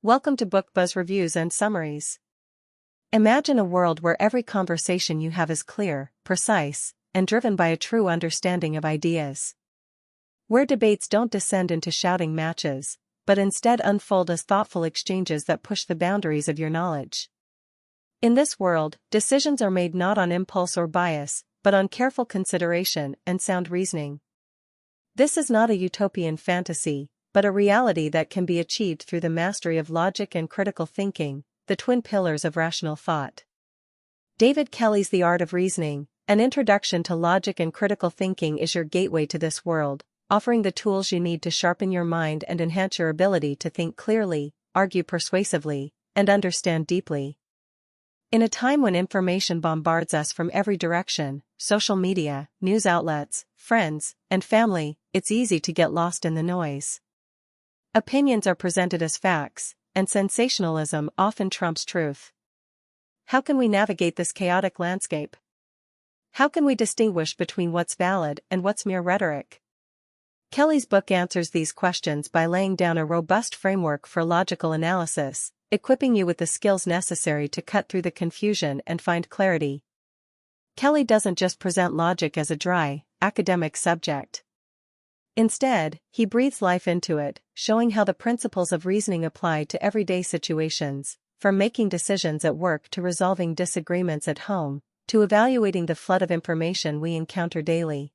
Welcome to Book Buzz Reviews and Summaries. Imagine a world where every conversation you have is clear, precise, and driven by a true understanding of ideas. Where debates don't descend into shouting matches, but instead unfold as thoughtful exchanges that push the boundaries of your knowledge. In this world, decisions are made not on impulse or bias, but on careful consideration and sound reasoning. This is not a utopian fantasy, but a reality that can be achieved through the mastery of logic and critical thinking, the twin pillars of rational thought. David Kelley's The Art of Reasoning, an introduction to logic and critical thinking is your gateway to this world, offering the tools you need to sharpen your mind and enhance your ability to think clearly, argue persuasively, and understand deeply. In a time when information bombards us from every direction, social media, news outlets, friends, and family, it's easy to get lost in the noise. Opinions are presented as facts, and sensationalism often trumps truth. How can we navigate this chaotic landscape? How can we distinguish between what's valid and what's mere rhetoric? Kelley's book answers these questions by laying down a robust framework for logical analysis, equipping you with the skills necessary to cut through the confusion and find clarity. Kelley doesn't just present logic as a dry, academic subject. Instead, he breathes life into it, showing how the principles of reasoning apply to everyday situations, from making decisions at work to resolving disagreements at home, to evaluating the flood of information we encounter daily.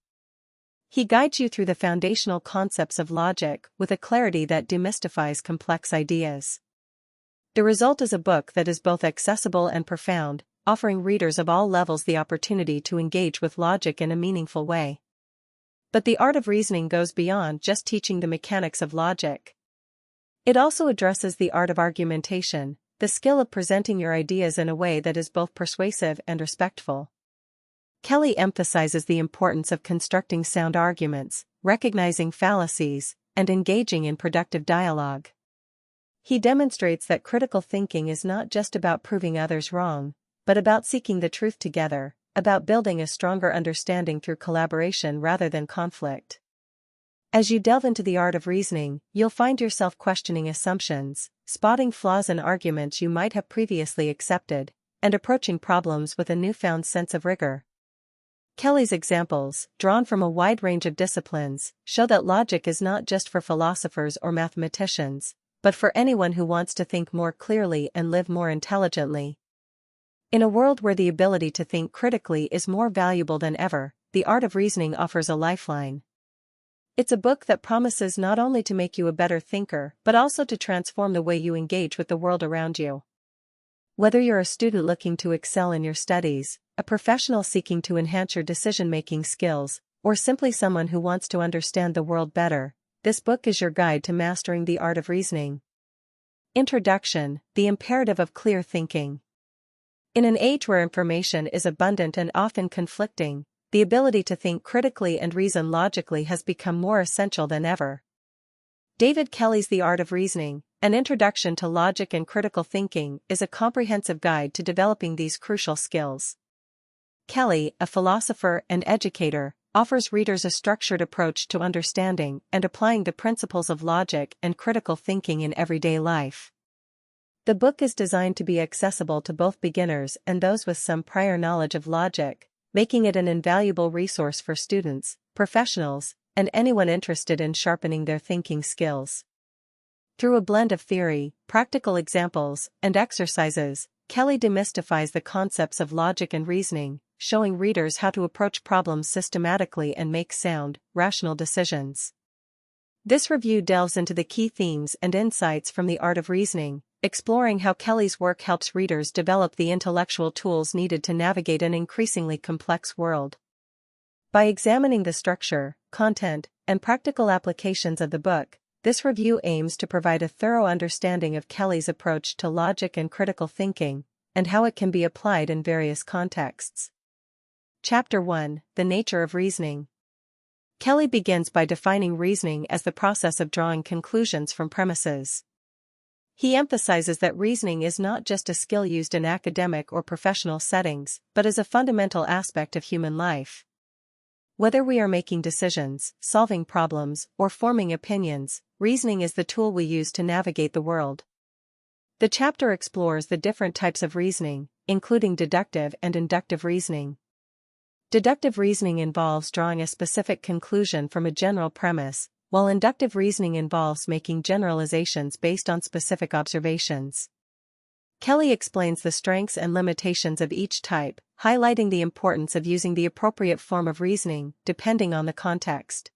He guides you through the foundational concepts of logic with a clarity that demystifies complex ideas. The result is a book that is both accessible and profound, offering readers of all levels the opportunity to engage with logic in a meaningful way. But the art of reasoning goes beyond just teaching the mechanics of logic. It also addresses the art of argumentation, the skill of presenting your ideas in a way that is both persuasive and respectful. Kelley emphasizes the importance of constructing sound arguments, recognizing fallacies, and engaging in productive dialogue. He demonstrates that critical thinking is not just about proving others wrong, but about seeking the truth together, about building a stronger understanding through collaboration rather than conflict. As you delve into the art of reasoning, you'll find yourself questioning assumptions, spotting flaws in arguments you might have previously accepted, and approaching problems with a newfound sense of rigor. Kelley's examples, drawn from a wide range of disciplines, show that logic is not just for philosophers or mathematicians, but for anyone who wants to think more clearly and live more intelligently. In a world where the ability to think critically is more valuable than ever, The Art of Reasoning offers a lifeline. It's a book that promises not only to make you a better thinker but also to transform the way you engage with the world around you. Whether you're a student looking to excel in your studies, a professional seeking to enhance your decision-making skills, or simply someone who wants to understand the world better, this book is your guide to mastering the art of reasoning. Introduction: The Imperative of Clear Thinking. In an age where information is abundant and often conflicting, the ability to think critically and reason logically has become more essential than ever. David Kelley's The Art of Reasoning, an introduction to logic and critical thinking, is a comprehensive guide to developing these crucial skills. Kelley, a philosopher and educator, offers readers a structured approach to understanding and applying the principles of logic and critical thinking in everyday life. The book is designed to be accessible to both beginners and those with some prior knowledge of logic, making it an invaluable resource for students, professionals, and anyone interested in sharpening their thinking skills. Through a blend of theory, practical examples, and exercises, Kelley demystifies the concepts of logic and reasoning, showing readers how to approach problems systematically and make sound, rational decisions. This review delves into the key themes and insights from The Art of Reasoning, exploring how Kelley's work helps readers develop the intellectual tools needed to navigate an increasingly complex world. By examining the structure, content, and practical applications of the book, this review aims to provide a thorough understanding of Kelley's approach to logic and critical thinking, and how it can be applied in various contexts. Chapter 1: The Nature of Reasoning. Kelley begins by defining reasoning as the process of drawing conclusions from premises. He emphasizes that reasoning is not just a skill used in academic or professional settings, but is a fundamental aspect of human life. Whether we are making decisions, solving problems, or forming opinions, reasoning is the tool we use to navigate the world. The chapter explores the different types of reasoning, including deductive and inductive reasoning. Deductive reasoning involves drawing a specific conclusion from a general premise, while inductive reasoning involves making generalizations based on specific observations. Kelley explains the strengths and limitations of each type, highlighting the importance of using the appropriate form of reasoning, depending on the context.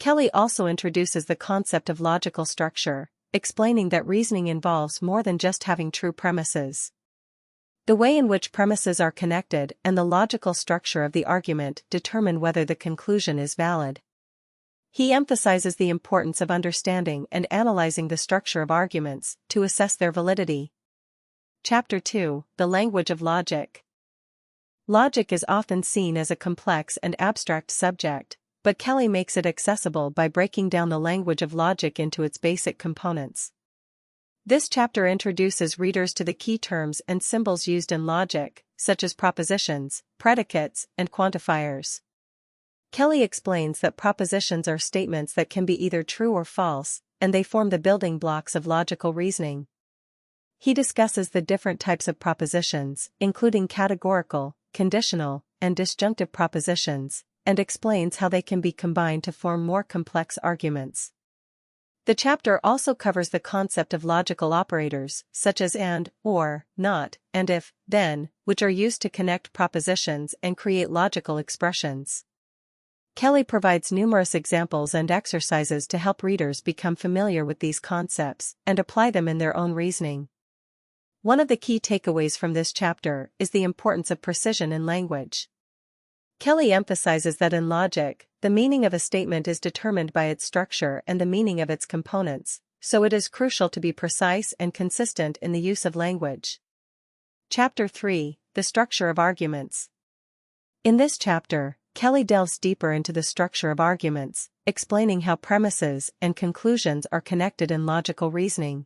Kelley also introduces the concept of logical structure, explaining that reasoning involves more than just having true premises. The way in which premises are connected and the logical structure of the argument determine whether the conclusion is valid. He emphasizes the importance of understanding and analyzing the structure of arguments to assess their validity. Chapter 2: The Language of Logic. Logic is often seen as a complex and abstract subject, but Kelley makes it accessible by breaking down the language of logic into its basic components. This chapter introduces readers to the key terms and symbols used in logic, such as propositions, predicates, and quantifiers. Kelley explains that propositions are statements that can be either true or false, and they form the building blocks of logical reasoning. He discusses the different types of propositions, including categorical, conditional, and disjunctive propositions, and explains how they can be combined to form more complex arguments. The chapter also covers the concept of logical operators, such as and, or, not, and if, then, which are used to connect propositions and create logical expressions. Kelley provides numerous examples and exercises to help readers become familiar with these concepts and apply them in their own reasoning. One of the key takeaways from this chapter is the importance of precision in language. Kelley emphasizes that in logic, the meaning of a statement is determined by its structure and the meaning of its components, so it is crucial to be precise and consistent in the use of language. Chapter 3: The Structure of Arguments. In this chapter, Kelley delves deeper into the structure of arguments, explaining how premises and conclusions are connected in logical reasoning.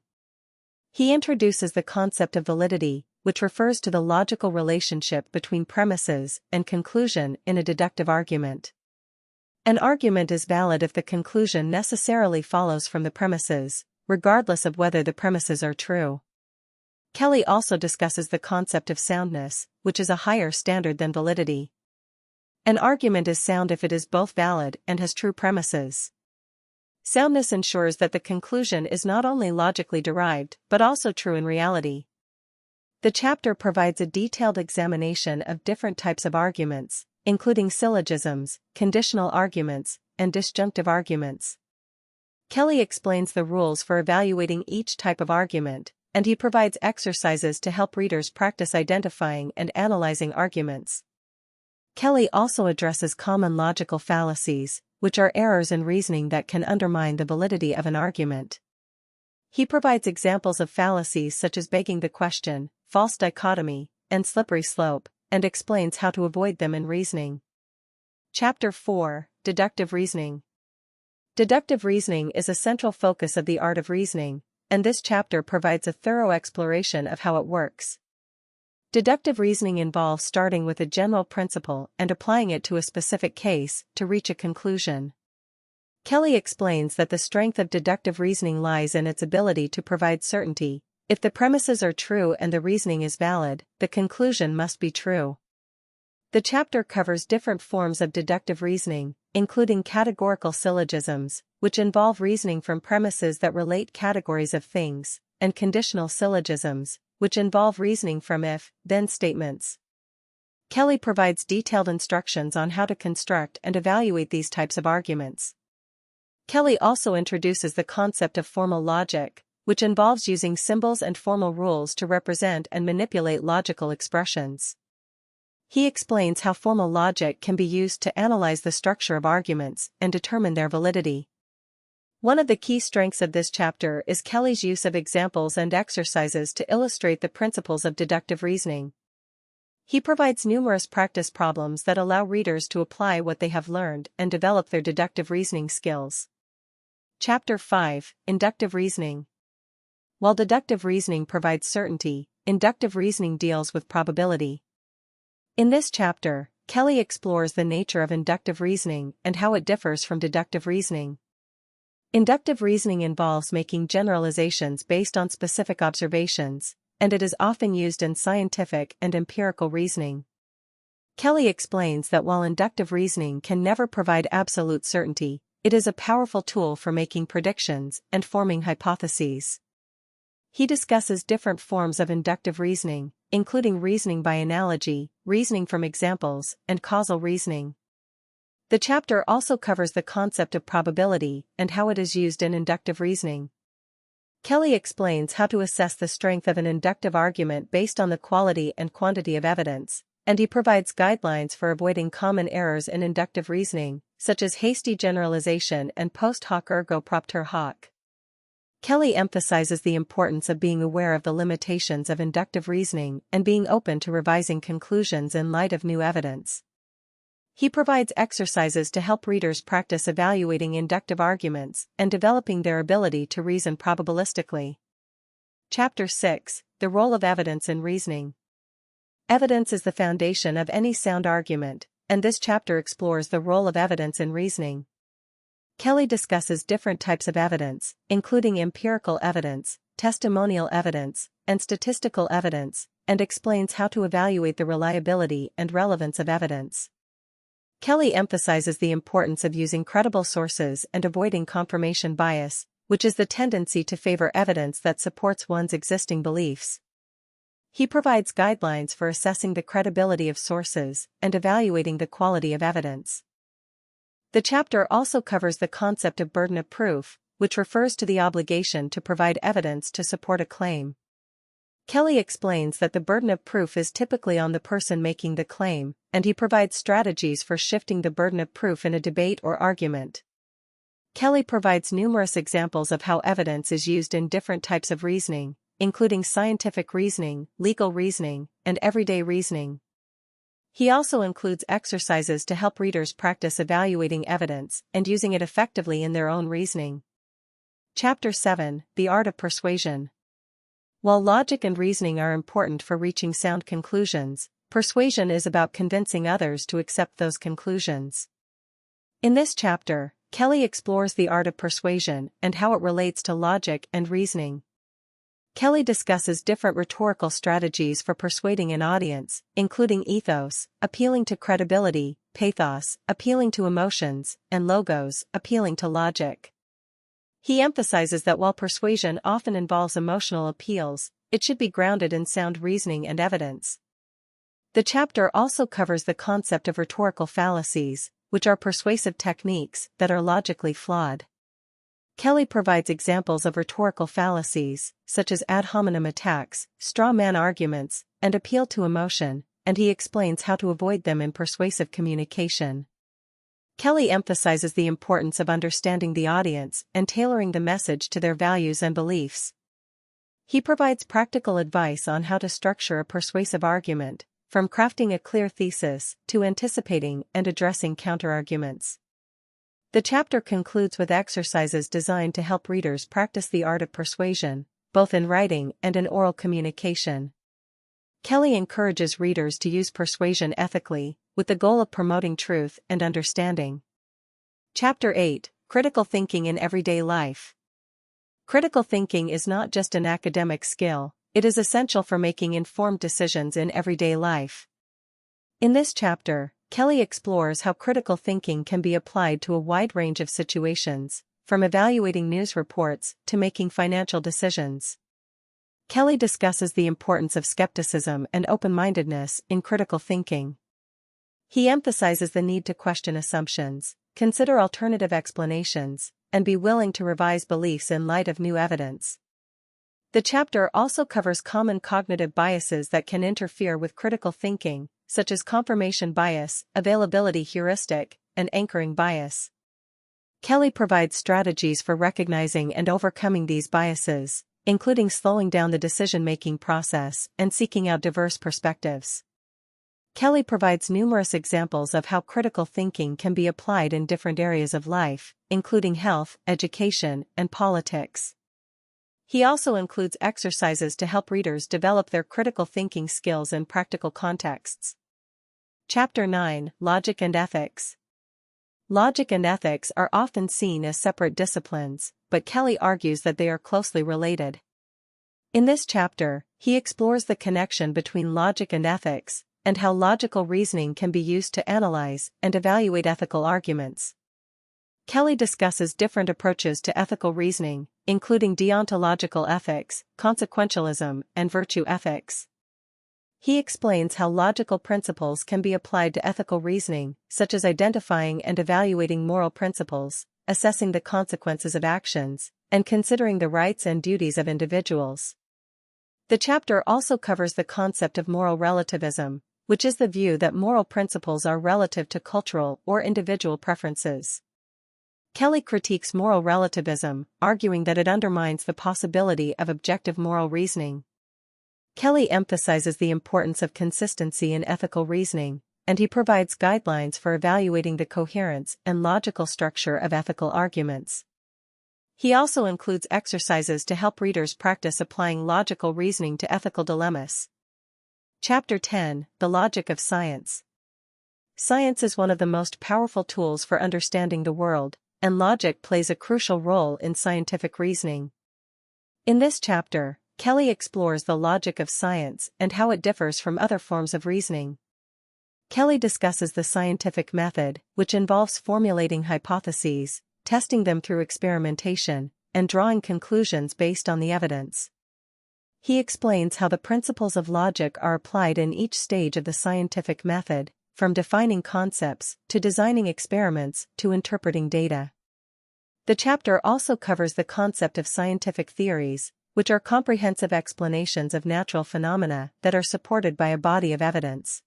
He introduces the concept of validity, which refers to the logical relationship between premises and conclusion in a deductive argument. An argument is valid if the conclusion necessarily follows from the premises, regardless of whether the premises are true. Kelley also discusses the concept of soundness, which is a higher standard than validity. An argument is sound if it is both valid and has true premises. Soundness ensures that the conclusion is not only logically derived but also true in reality. The chapter provides a detailed examination of different types of arguments, including syllogisms, conditional arguments, and disjunctive arguments. Kelley explains the rules for evaluating each type of argument, and he provides exercises to help readers practice identifying and analyzing arguments. Kelley also addresses common logical fallacies, which are errors in reasoning that can undermine the validity of an argument. He provides examples of fallacies such as begging the question, false dichotomy, and slippery slope, and explains how to avoid them in reasoning. Chapter 4: Deductive Reasoning. Deductive reasoning is a central focus of the art of reasoning, and this chapter provides a thorough exploration of how it works. Deductive reasoning involves starting with a general principle and applying it to a specific case to reach a conclusion. Kelley explains that the strength of deductive reasoning lies in its ability to provide certainty. If the premises are true and the reasoning is valid, the conclusion must be true. The chapter covers different forms of deductive reasoning, including categorical syllogisms, which involve reasoning from premises that relate categories of things, and conditional syllogisms, which involve reasoning from if-then statements. Kelley provides detailed instructions on how to construct and evaluate these types of arguments. Kelley also introduces the concept of formal logic, which involves using symbols and formal rules to represent and manipulate logical expressions. He explains how formal logic can be used to analyze the structure of arguments and determine their validity. One of the key strengths of this chapter is Kelley's use of examples and exercises to illustrate the principles of deductive reasoning. He provides numerous practice problems that allow readers to apply what they have learned and develop their deductive reasoning skills. Chapter 5: Inductive Reasoning. While deductive reasoning provides certainty, inductive reasoning deals with probability. In this chapter, Kelley explores the nature of inductive reasoning and how it differs from deductive reasoning. Inductive reasoning involves making generalizations based on specific observations, and it is often used in scientific and empirical reasoning. Kelley explains that while inductive reasoning can never provide absolute certainty, it is a powerful tool for making predictions and forming hypotheses. He discusses different forms of inductive reasoning, including reasoning by analogy, reasoning from examples, and causal reasoning. The chapter also covers the concept of probability and how it is used in inductive reasoning. Kelley explains how to assess the strength of an inductive argument based on the quality and quantity of evidence, and he provides guidelines for avoiding common errors in inductive reasoning, such as hasty generalization and post hoc ergo propter hoc. Kelley emphasizes the importance of being aware of the limitations of inductive reasoning and being open to revising conclusions in light of new evidence. He provides exercises to help readers practice evaluating inductive arguments and developing their ability to reason probabilistically. Chapter 6: The Role of Evidence in Reasoning. Evidence is the foundation of any sound argument, and this chapter explores the role of evidence in reasoning. Kelley discusses different types of evidence, including empirical evidence, testimonial evidence, and statistical evidence, and explains how to evaluate the reliability and relevance of evidence. Kelley emphasizes the importance of using credible sources and avoiding confirmation bias, which is the tendency to favor evidence that supports one's existing beliefs. He provides guidelines for assessing the credibility of sources and evaluating the quality of evidence. The chapter also covers the concept of burden of proof, which refers to the obligation to provide evidence to support a claim. Kelley explains that the burden of proof is typically on the person making the claim, and he provides strategies for shifting the burden of proof in a debate or argument. Kelley provides numerous examples of how evidence is used in different types of reasoning, including scientific reasoning, legal reasoning, and everyday reasoning. He also includes exercises to help readers practice evaluating evidence and using it effectively in their own reasoning. Chapter 7: The Art of Persuasion. While logic and reasoning are important for reaching sound conclusions, persuasion is about convincing others to accept those conclusions. In this chapter, Kelley explores the art of persuasion and how it relates to logic and reasoning. Kelley discusses different rhetorical strategies for persuading an audience, including ethos, appealing to credibility, pathos, appealing to emotions, and logos, appealing to logic. He emphasizes that while persuasion often involves emotional appeals, it should be grounded in sound reasoning and evidence. The chapter also covers the concept of rhetorical fallacies, which are persuasive techniques that are logically flawed. Kelley provides examples of rhetorical fallacies, such as ad hominem attacks, straw man arguments, and appeal to emotion, and he explains how to avoid them in persuasive communication. Kelley emphasizes the importance of understanding the audience and tailoring the message to their values and beliefs. He provides practical advice on how to structure a persuasive argument, from crafting a clear thesis to anticipating and addressing counterarguments. The chapter concludes with exercises designed to help readers practice the art of persuasion, both in writing and in oral communication. Kelley encourages readers to use persuasion ethically, with the goal of promoting truth and understanding. Chapter 8: Critical Thinking in Everyday Life. Critical thinking is not just an academic skill, it is essential for making informed decisions in everyday life. In this chapter, Kelley explores how critical thinking can be applied to a wide range of situations, from evaluating news reports to making financial decisions. Kelley discusses the importance of skepticism and open-mindedness in critical thinking. He emphasizes the need to question assumptions, consider alternative explanations, and be willing to revise beliefs in light of new evidence. The chapter also covers common cognitive biases that can interfere with critical thinking, such as confirmation bias, availability heuristic, and anchoring bias. Kelley provides strategies for recognizing and overcoming these biases, including slowing down the decision-making process and seeking out diverse perspectives. Kelley provides numerous examples of how critical thinking can be applied in different areas of life, including health, education, and politics. He also includes exercises to help readers develop their critical thinking skills in practical contexts. Chapter 9: Logic and Ethics. Logic and ethics are often seen as separate disciplines, but Kelley argues that they are closely related. In this chapter, he explores the connection between logic and ethics, and how logical reasoning can be used to analyze and evaluate ethical arguments. Kelley discusses different approaches to ethical reasoning, including deontological ethics, consequentialism, and virtue ethics. He explains how logical principles can be applied to ethical reasoning, such as identifying and evaluating moral principles, assessing the consequences of actions, and considering the rights and duties of individuals. The chapter also covers the concept of moral relativism, which is the view that moral principles are relative to cultural or individual preferences. Kelley critiques moral relativism, arguing that it undermines the possibility of objective moral reasoning. Kelley emphasizes the importance of consistency in ethical reasoning, and he provides guidelines for evaluating the coherence and logical structure of ethical arguments. He also includes exercises to help readers practice applying logical reasoning to ethical dilemmas. Chapter 10: The Logic of Science. Science is one of the most powerful tools for understanding the world, and logic plays a crucial role in scientific reasoning. In this chapter, Kelley explores the logic of science and how it differs from other forms of reasoning. Kelley discusses the scientific method, which involves formulating hypotheses, testing them through experimentation, and drawing conclusions based on the evidence. He explains how the principles of logic are applied in each stage of the scientific method, from defining concepts, to designing experiments, to interpreting data. The chapter also covers the concept of scientific theories, which are comprehensive explanations of natural phenomena that are supported by a body of evidence.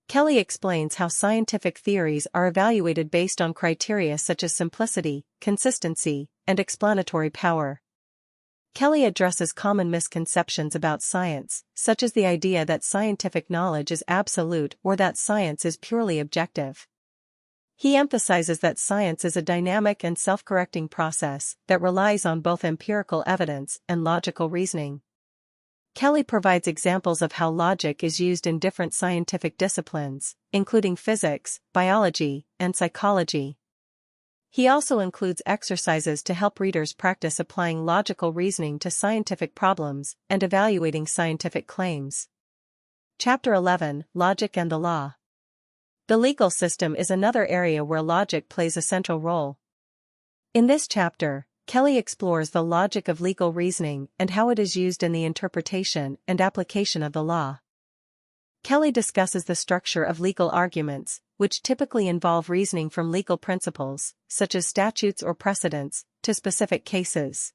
Kelley explains how scientific theories are evaluated based on criteria such as simplicity, consistency, and explanatory power. Kelley addresses common misconceptions about science, such as the idea that scientific knowledge is absolute or that science is purely objective. He emphasizes that science is a dynamic and self-correcting process that relies on both empirical evidence and logical reasoning. Kelley provides examples of how logic is used in different scientific disciplines, including physics, biology, and psychology. He also includes exercises to help readers practice applying logical reasoning to scientific problems and evaluating scientific claims. Chapter 11: Logic and the Law. The legal system is another area where logic plays a central role. In this chapter, Kelley explores the logic of legal reasoning and how it is used in the interpretation and application of the law. Kelley discusses the structure of legal arguments, which typically involve reasoning from legal principles, such as statutes or precedents, to specific cases.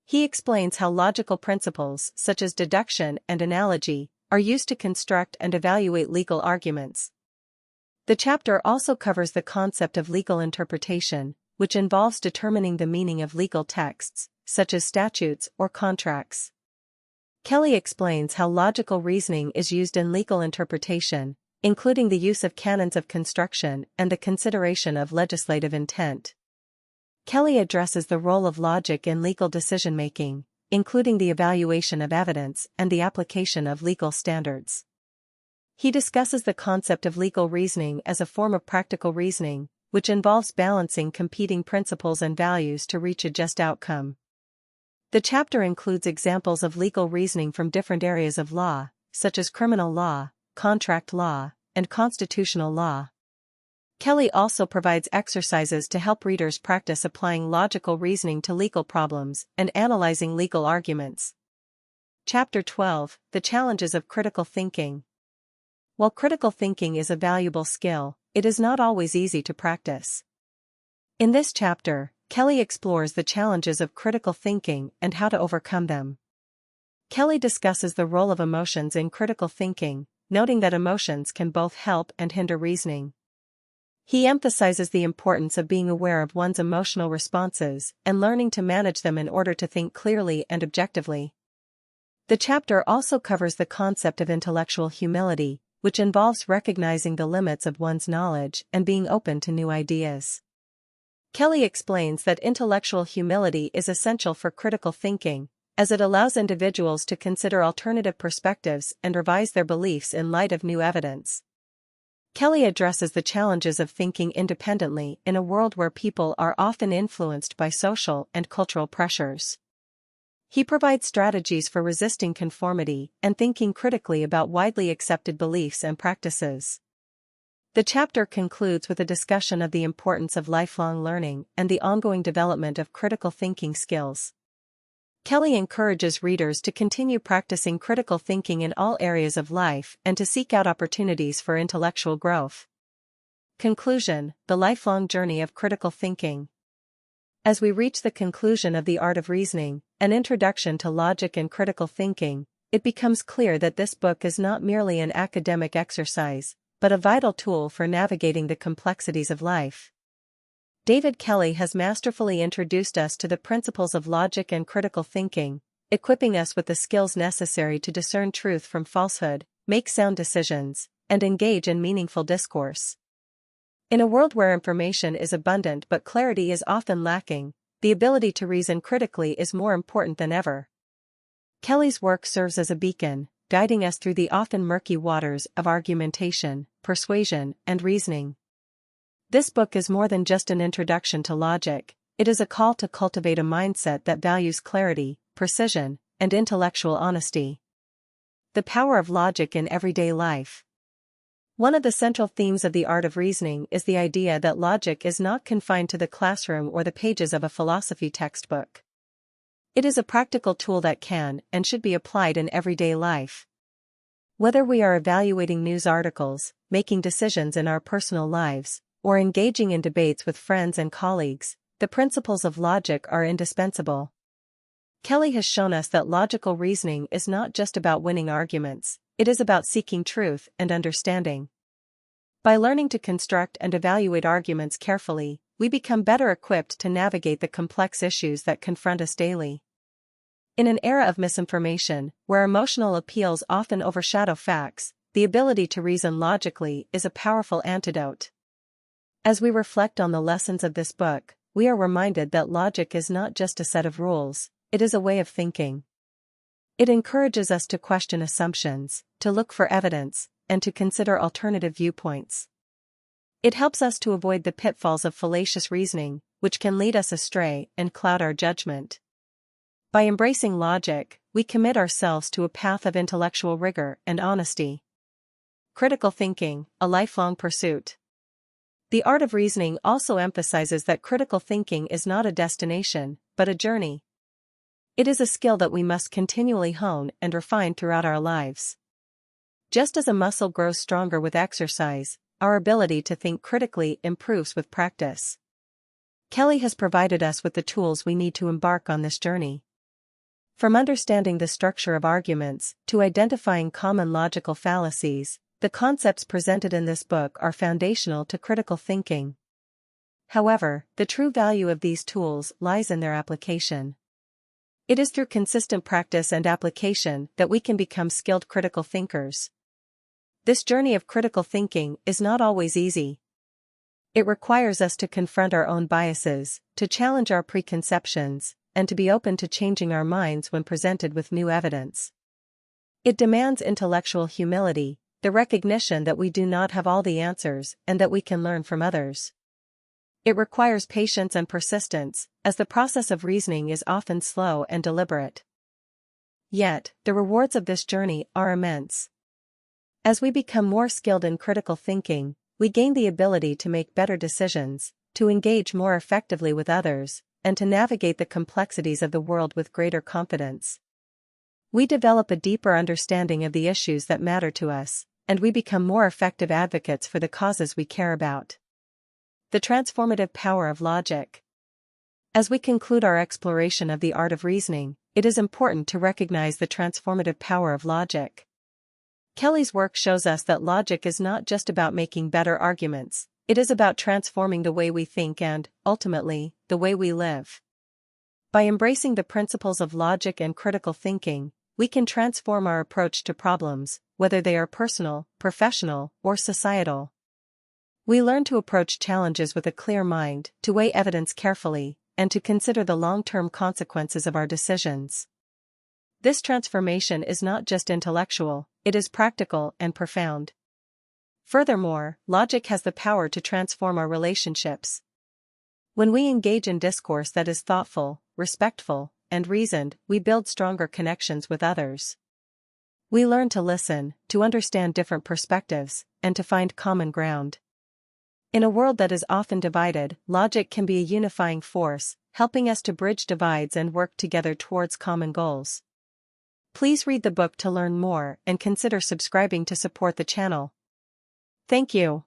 He explains how logical principles, such as deduction and analogy, are used to construct and evaluate legal arguments. The chapter also covers the concept of legal interpretation, which involves determining the meaning of legal texts, such as statutes or contracts. Kelley explains how logical reasoning is used in legal interpretation, including the use of canons of construction and the consideration of legislative intent. Kelley addresses the role of logic in legal decision-making, including the evaluation of evidence and the application of legal standards. He discusses the concept of legal reasoning as a form of practical reasoning, which involves balancing competing principles and values to reach a just outcome. The chapter includes examples of legal reasoning from different areas of law, such as criminal law, contract law, and constitutional law. Kelley also provides exercises to help readers practice applying logical reasoning to legal problems and analyzing legal arguments. Chapter 12: The Challenges of Critical Thinking. While critical thinking is a valuable skill, it is not always easy to practice. In this chapter, Kelley explores the challenges of critical thinking and how to overcome them. Kelley discusses the role of emotions in critical thinking, noting that emotions can both help and hinder reasoning. He emphasizes the importance of being aware of one's emotional responses and learning to manage them in order to think clearly and objectively. The chapter also covers the concept of intellectual humility, which involves recognizing the limits of one's knowledge and being open to new ideas. Kelley explains that intellectual humility is essential for critical thinking, as it allows individuals to consider alternative perspectives and revise their beliefs in light of new evidence. Kelley addresses the challenges of thinking independently in a world where people are often influenced by social and cultural pressures. He provides strategies for resisting conformity and thinking critically about widely accepted beliefs and practices. The chapter concludes with a discussion of the importance of lifelong learning and the ongoing development of critical thinking skills. Kelley encourages readers to continue practicing critical thinking in all areas of life and to seek out opportunities for intellectual growth. Conclusion: The lifelong journey of critical thinking. As we reach the conclusion of The Art of Reasoning, an introduction to logic and critical thinking, it becomes clear that this book is not merely an academic exercise, but a vital tool for navigating the complexities of life. David Kelley has masterfully introduced us to the principles of logic and critical thinking, equipping us with the skills necessary to discern truth from falsehood, make sound decisions, and engage in meaningful discourse. In a world where information is abundant but clarity is often lacking, the ability to reason critically is more important than ever. Kelley's work serves as a beacon, guiding us through the often murky waters of argumentation, persuasion, and reasoning. This book is more than just an introduction to logic, it is a call to cultivate a mindset that values clarity, precision, and intellectual honesty. The power of logic in everyday life. One of the central themes of The Art of Reasoning is the idea that logic is not confined to the classroom or the pages of a philosophy textbook. It is a practical tool that can and should be applied in everyday life. Whether we are evaluating news articles, making decisions in our personal lives, or engaging in debates with friends and colleagues, the principles of logic are indispensable. Kelley has shown us that logical reasoning is not just about winning arguments, it is about seeking truth and understanding. By learning to construct and evaluate arguments carefully, we become better equipped to navigate the complex issues that confront us daily. In an era of misinformation, where emotional appeals often overshadow facts, the ability to reason logically is a powerful antidote. As we reflect on the lessons of this book, we are reminded that logic is not just a set of rules, it is a way of thinking. It encourages us to question assumptions, to look for evidence, and to consider alternative viewpoints. It helps us to avoid the pitfalls of fallacious reasoning, which can lead us astray and cloud our judgment. By embracing logic, we commit ourselves to a path of intellectual rigor and honesty. Critical thinking, a lifelong pursuit. The Art of Reasoning also emphasizes that critical thinking is not a destination, but a journey. It is a skill that we must continually hone and refine throughout our lives. Just as a muscle grows stronger with exercise, our ability to think critically improves with practice. Kelley has provided us with the tools we need to embark on this journey. From understanding the structure of arguments to identifying common logical fallacies, the concepts presented in this book are foundational to critical thinking. However, the true value of these tools lies in their application. It is through consistent practice and application that we can become skilled critical thinkers. This journey of critical thinking is not always easy. It requires us to confront our own biases, to challenge our preconceptions, and to be open to changing our minds when presented with new evidence. It demands intellectual humility, the recognition that we do not have all the answers and that we can learn from others. It requires patience and persistence, as the process of reasoning is often slow and deliberate. Yet, the rewards of this journey are immense. As we become more skilled in critical thinking, we gain the ability to make better decisions, to engage more effectively with others, and to navigate the complexities of the world with greater confidence. We develop a deeper understanding of the issues that matter to us, and we become more effective advocates for the causes we care about. The transformative power of logic. As we conclude our exploration of the art of reasoning, it is important to recognize the transformative power of logic. Kelley's work shows us that logic is not just about making better arguments, it is about transforming the way we think and, ultimately, the way we live. By embracing the principles of logic and critical thinking, we can transform our approach to problems, whether they are personal, professional, or societal. We learn to approach challenges with a clear mind, to weigh evidence carefully, and to consider the long-term consequences of our decisions. This transformation is not just intellectual, it is practical and profound. Furthermore, logic has the power to transform our relationships. When we engage in discourse that is thoughtful, respectful, and reasoned, we build stronger connections with others. We learn to listen, to understand different perspectives, and to find common ground. In a world that is often divided, logic can be a unifying force, helping us to bridge divides and work together towards common goals. Please read the book to learn more and consider subscribing to support the channel. Thank you.